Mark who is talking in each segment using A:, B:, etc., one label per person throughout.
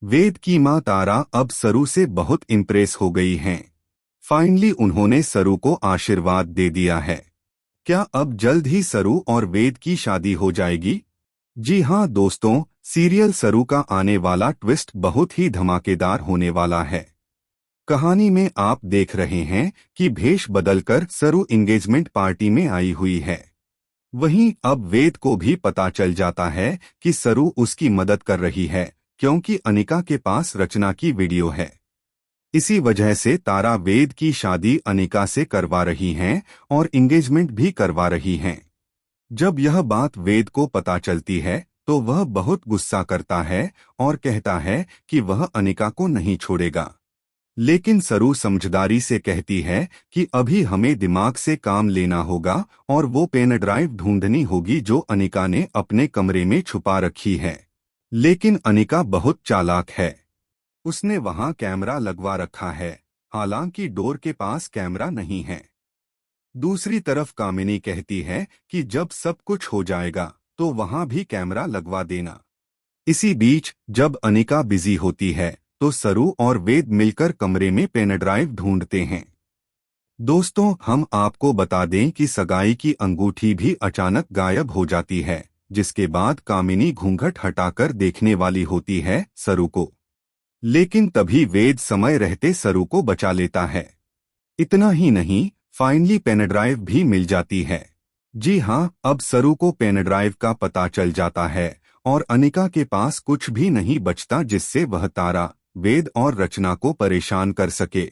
A: वेद की मां तारा अब सरू से बहुत इम्प्रेस हो गई हैं। फाइनली उन्होंने सरू को आशीर्वाद दे दिया है। क्या अब जल्द ही सरू और वेद की शादी हो जाएगी? जी हाँ दोस्तों, सीरियल सरू का आने वाला ट्विस्ट बहुत ही धमाकेदार होने वाला है। कहानी में आप देख रहे हैं कि भेष बदलकर सरू एंगेजमेंट पार्टी में आई हुई है। वहीं अब वेद को भी पता चल जाता है कि सरू उसकी मदद कर रही है, क्योंकि अनिका के पास रचना की वीडियो है। इसी वजह से तारा वेद की शादी अनिका से करवा रही हैं और एंगेजमेंट भी करवा रही हैं। जब यह बात वेद को पता चलती है तो वह बहुत गुस्सा करता है और कहता है कि वह अनिका को नहीं छोड़ेगा। लेकिन सरू समझदारी से कहती है कि अभी हमें दिमाग से काम लेना होगा और वो पेन ड्राइव ढूंढनी होगी जो अनिका ने अपने कमरे में छुपा रखी है। लेकिन अनिका बहुत चालाक है। उसने वहां कैमरा लगवा रखा है, हालांकि डोर के पास कैमरा नहीं है। दूसरी तरफ कामिनी कहती है कि जब सब कुछ हो जाएगा तो वहां भी कैमरा लगवा देना। इसी बीच जब अनिका बिजी होती है तो सरू और वेद मिलकर कमरे में पेन ड्राइव ढूंढते हैं। दोस्तों, हम आपको बता दें कि सगाई की अंगूठी भी अचानक गायब हो जाती है, जिसके बाद कामिनी घूंघट हटाकर देखने वाली होती है सरू को। लेकिन तभी वेद समय रहते सरू को बचा लेता है। इतना ही नहीं, फाइनली पेन ड्राइव भी मिल जाती है। जी हाँ, अब सरू को पेन ड्राइव का पता चल जाता है और अनिका के पास कुछ भी नहीं बचता जिससे वह तारा, वेद और रचना को परेशान कर सके।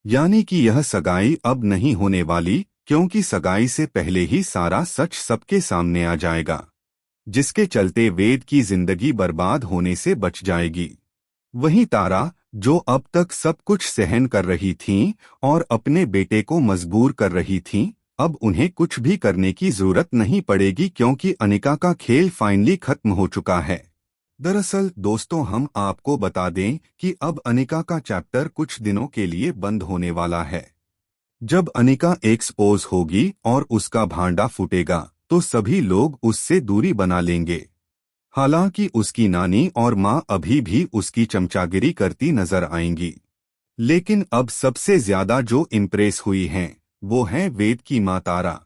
A: यानी कि यह सगाई अब नहीं होने वाली, क्योंकि सगाई से पहले ही सारा सच सबके सामने आ जाएगा, जिसके चलते वेद की जिंदगी बर्बाद होने से बच जाएगी। वहीं तारा, जो अब तक सब कुछ सहन कर रही थीं और अपने बेटे को मजबूर कर रही थीं, अब उन्हें कुछ भी करने की जरूरत नहीं पड़ेगी, क्योंकि अनिका का खेल फाइनली खत्म हो चुका है। दरअसल दोस्तों, हम आपको बता दें कि अब अनिका का चैप्टर कुछ दिनों के लिए बंद होने वाला है। जब अनिका एक्सपोज होगी और उसका भांडा फूटेगा तो सभी लोग उससे दूरी बना लेंगे। हालांकि उसकी नानी और माँ अभी भी उसकी चमचागिरी करती नजर आएंगी। लेकिन अब सबसे ज्यादा जो इम्प्रेस हुई हैं, वो हैं वेद की माँ तारा।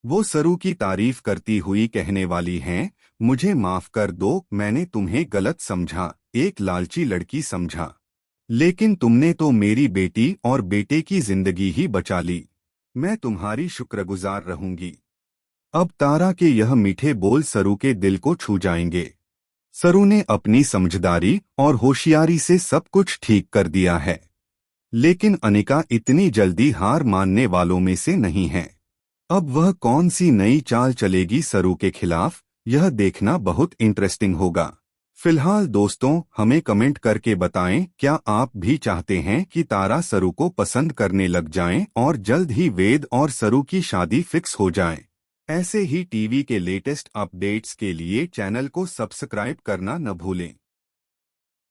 A: वो सरू की तारीफ करती हुई कहने वाली हैं, मुझे माफ कर दो, मैंने तुम्हें गलत समझा, एक लालची लड़की समझा। लेकिन तुमने तो मेरी बेटी और बेटे की जिंदगी ही बचा ली। मैं तुम्हारी शुक्रगुजार रहूंगी। अब तारा के यह मीठे बोल सरू के दिल को छू जाएंगे। सरू ने अपनी समझदारी और होशियारी से सब कुछ ठीक कर दिया है। लेकिन अनिका इतनी जल्दी हार मानने वालों में से नहीं है। अब वह कौन सी नई चाल चलेगी सरू के खिलाफ, यह देखना बहुत इंटरेस्टिंग होगा। फिलहाल दोस्तों, हमें कमेंट करके बताएं, क्या आप भी चाहते हैं कि तारा सरू को पसंद करने लग जाएं और जल्द ही वेद और सरू की शादी फिक्स हो जाए। ऐसे ही टीवी के लेटेस्ट अपडेट्स के लिए चैनल को सब्सक्राइब करना न भूलें।